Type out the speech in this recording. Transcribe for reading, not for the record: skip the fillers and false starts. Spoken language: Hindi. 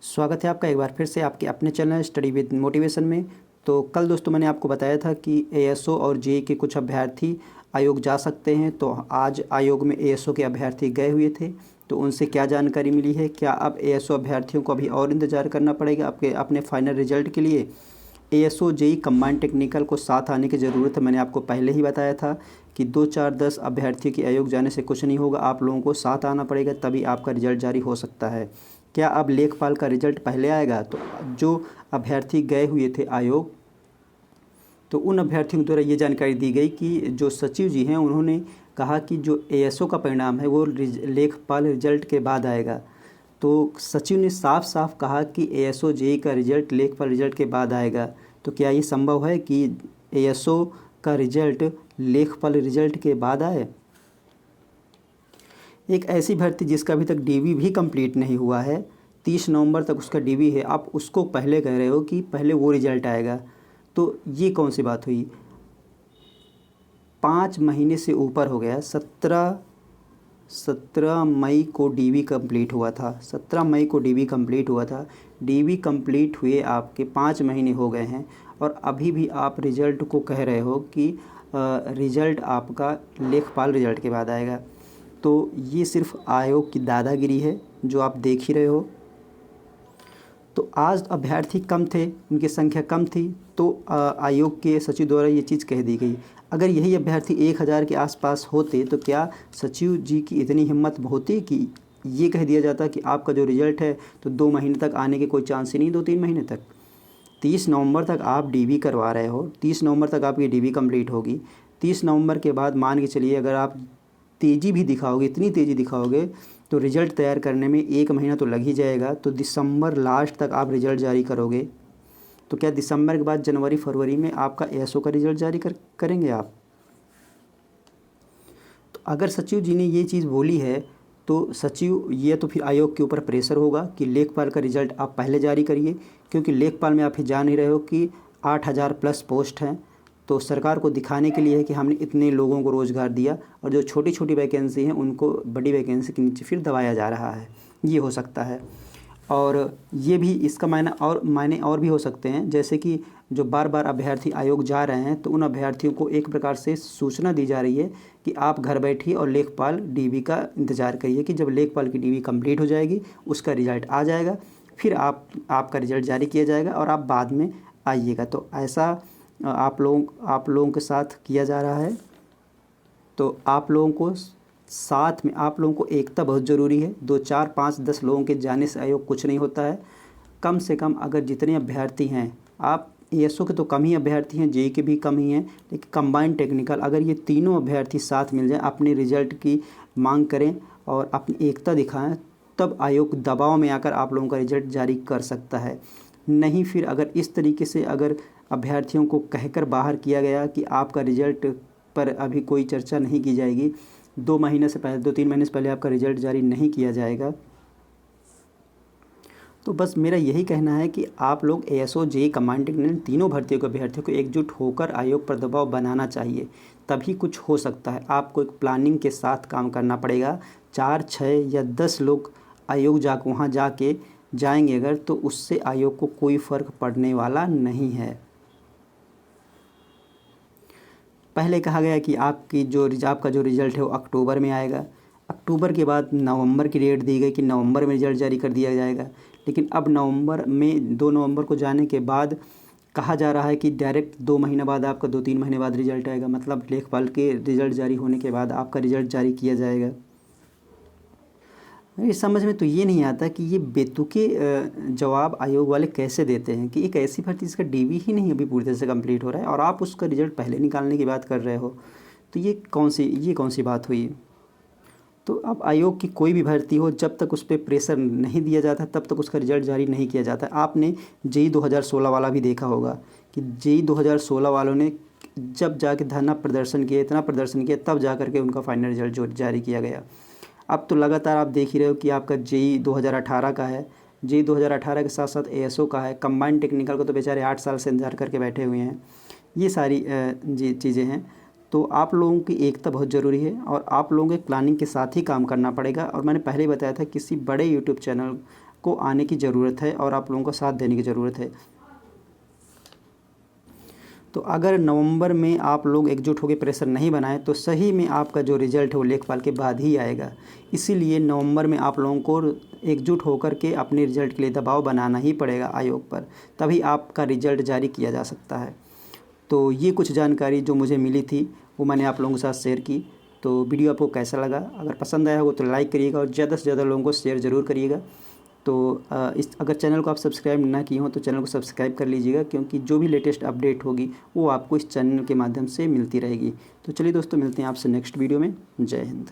स्वागत है आपका एक बार फिर से आपके अपने चैनल स्टडी विद मोटिवेशन में। तो कल दोस्तों मैंने आपको बताया था कि एएसओ और जेईई के कुछ अभ्यर्थी आयोग जा सकते हैं। तो आज आयोग में एएसओ के अभ्यर्थी गए हुए थे, तो उनसे क्या जानकारी मिली है, क्या अब एएसओ अभ्यर्थियों को अभी और इंतज़ार करना पड़ेगा आपके अपने फाइनल रिजल्ट के लिए। एएसओ जेईई कंबाइंड टेक्निकल को साथ आने की ज़रूरत है। मैंने आपको पहले ही बताया था कि 2 4 10 अभ्यर्थियों के आयोग जाने से कुछ नहीं होगा, आप लोगों को साथ आना पड़ेगा, तभी आपका रिजल्ट जारी हो सकता है। क्या अब लेखपाल का रिजल्ट पहले आएगा? तो जो अभ्यर्थी गए हुए थे आयोग, तो उन अभ्यर्थियों द्वारा ये जानकारी दी गई कि जो सचिव जी हैं उन्होंने कहा कि जो एएसओ का परिणाम है वो लेखपाल रिजल्ट के बाद आएगा। तो सचिव ने साफ साफ कहा कि एएसओ जेईई का रिजल्ट लेखपाल रिजल्ट के बाद आएगा। तो क्या ये संभव है कि एएसओ का रिजल्ट लेखपाल रिजल्ट के बाद आए? एक ऐसी भर्ती जिसका अभी तक डीवी भी कंप्लीट नहीं हुआ है, 30 नवंबर तक उसका डीवी है, आप उसको पहले कह रहे हो कि पहले वो रिजल्ट आएगा, तो ये कौन सी बात हुई? 5 महीने से ऊपर हो गया। 17 मई को डीवी कंप्लीट हुआ था। 17 मई को डीवी कंप्लीट हुआ था। डीवी कंप्लीट हुए आपके 5 महीने हो गए हैं और अभी भी आप रिजल्ट को कह रहे हो कि रिजल्ट आपका लेखपाल रिजल्ट के बाद आएगा। तो ये सिर्फ आयोग की दादागिरी है जो आप देख ही रहे हो। तो आज अभ्यर्थी कम थे, उनकी संख्या कम थी, तो आयोग के सचिव द्वारा ये चीज़ कह दी गई। अगर यही अभ्यर्थी 1000 के आसपास होते तो क्या सचिव जी की इतनी हिम्मत होती कि ये कह दिया जाता कि आपका जो रिजल्ट है तो 2 महीने तक आने के कोई चांस ही नहीं, 2-3 महीने तक। 30 नवंबर तक आप डीवी करवा रहे हो, 30 नवंबर तक आपकी डीवी कंप्लीट होगी। 30 नवंबर के बाद मान के चलिए अगर आप तेज़ी भी दिखाओगे, इतनी तेज़ी दिखाओगे, तो रिज़ल्ट तैयार करने में 1 महीना तो लग ही जाएगा। तो दिसंबर लास्ट तक आप रिज़ल्ट जारी करोगे, तो क्या दिसंबर के बाद जनवरी फरवरी में आपका एएसओ का रिज़ल्ट जारी करेंगे आप? तो अगर सचिव जी ने ये चीज़ बोली है तो सचिव ये तो फिर आयोग के ऊपर प्रेशर होगा कि लेखपाल का रिज़ल्ट आप पहले जारी करिए, क्योंकि लेखपाल में आप ही जान ही रहे हो कि 8000 प्लस पोस्ट हैं। तो सरकार को दिखाने के लिए है कि हमने इतने लोगों को रोज़गार दिया, और जो छोटी छोटी वैकेंसी हैं उनको बड़ी वैकेंसी के नीचे फिर दबाया जा रहा है। ये हो सकता है। और ये भी इसका मायने और भी हो सकते हैं, जैसे कि जो बार बार अभ्यर्थी आयोग जा रहे हैं तो उन अभ्यर्थियों को एक प्रकार से सूचना दी जा रही है कि आप घर बैठिए और लेखपाल डीवी का इंतज़ार करिए कि जब लेखपाल की डीवी कंप्लीट हो जाएगी उसका रिज़ल्ट आ जाएगा, फिर आपका रिज़ल्ट जारी किया जाएगा और आप बाद में आइएगा। तो ऐसा आप लोगों के साथ किया जा रहा है। तो आप लोगों को साथ में, आप लोगों को एकता बहुत ज़रूरी है। 2 4 5 10 लोगों के जाने से आयोग कुछ नहीं होता है। कम से कम अगर जितने अभ्यर्थी हैं, आप एएसओ के तो कम ही अभ्यर्थी हैं, जेईई के भी कम ही हैं, लेकिन कंबाइंड टेक्निकल अगर ये तीनों अभ्यर्थी साथ मिल जाएं, अपने रिजल्ट की मांग करें और अपनी एकता दिखाएं, तब आयोग दबाव में आकर आप लोगों का रिजल्ट जारी कर सकता है। नहीं फिर अगर इस तरीके से अगर अभ्यर्थियों को कहकर बाहर किया गया कि आपका रिजल्ट पर अभी कोई चर्चा नहीं की जाएगी, 2 महीने से पहले, 2-3 महीने से पहले आपका रिजल्ट जारी नहीं किया जाएगा, तो बस मेरा यही कहना है कि आप लोग एएसओ जेईई कंबाइंड टेक्निकल तीनों भर्तियों को अभ्यर्थियों को एकजुट होकर आयोग पर दबाव बनाना चाहिए, तभी कुछ हो सकता है। आपको एक प्लानिंग के साथ काम करना पड़ेगा। 4 6 या 10 लोग आयोग वहाँ जाके जाएंगे अगर, तो उससे आयोग को कोई फ़र्क पड़ने वाला नहीं है। पहले कहा गया कि आपका जो रिज़ल्ट है वो अक्टूबर में आएगा। अक्टूबर के बाद नवंबर की डेट दी गई कि नवंबर में रिज़ल्ट जारी कर दिया जाएगा, लेकिन अब नवंबर में 2 नवंबर को जाने के बाद कहा जा रहा है कि डायरेक्ट 2 महीने बाद आपका 2-3 महीने बाद रिज़ल्ट आएगा, मतलब लेखपाल के रिज़ल्ट जारी होने के बाद आपका रिज़ल्ट जारी किया जाएगा। मेरी समझ में तो ये नहीं आता कि ये बेतुके जवाब आयोग वाले कैसे देते हैं कि एक ऐसी भर्ती जिसका डीवी ही नहीं अभी पूरी तरह से कंप्लीट हो रहा है और आप उसका रिज़ल्ट पहले निकालने की बात कर रहे हो। तो ये कौन सी बात हुई? तो अब आयोग की कोई भी भर्ती हो, जब तक उस पर प्रेशर नहीं दिया जाता तब तक उसका रिज़ल्ट जारी नहीं किया जाता। आपने जेईई 2016 वाला भी देखा होगा कि जेईई 2016 वालों ने जब जाके धरना प्रदर्शन किया, इतना प्रदर्शन किया, तब जा कर के उनका फाइनल रिज़ल्ट जो जारी किया गया। अब तो लगातार आप देख ही रहे हो कि आपका जेईई 2018 का है, जेईई 2018 के साथ साथ एएसओ का है। कंबाइंड टेक्निकल को तो बेचारे 8 साल से इंतजार करके बैठे हुए हैं। ये सारी चीज़ें हैं। तो आप लोगों की एकता बहुत ज़रूरी है और आप लोगों के प्लानिंग के साथ ही काम करना पड़ेगा। और मैंने पहले ही बताया था, किसी बड़े यूट्यूब चैनल को आने की ज़रूरत है और आप लोगों को साथ देने की ज़रूरत है। तो अगर नवंबर में आप लोग एकजुट होकर प्रेशर नहीं बनाएं तो सही में आपका जो रिज़ल्ट है वो लेखपाल के बाद ही आएगा। इसीलिए नवंबर में आप लोगों को एकजुट होकर के अपने रिज़ल्ट के लिए दबाव बनाना ही पड़ेगा आयोग पर, तभी आपका रिज़ल्ट जारी किया जा सकता है। तो ये कुछ जानकारी जो मुझे मिली थी वो मैंने आप लोगों के साथ शेयर की। तो वीडियो आपको कैसा लगा? अगर पसंद आया होगा तो लाइक करिएगा और ज़्यादा से ज़्यादा लोगों को शेयर ज़रूर करिएगा। तो अगर चैनल को आप सब्सक्राइब ना किए हों तो चैनल को सब्सक्राइब कर लीजिएगा, क्योंकि जो भी लेटेस्ट अपडेट होगी वो आपको इस चैनल के माध्यम से मिलती रहेगी। तो चलिए दोस्तों, मिलते हैं आपसे नेक्स्ट वीडियो में। जय हिंद।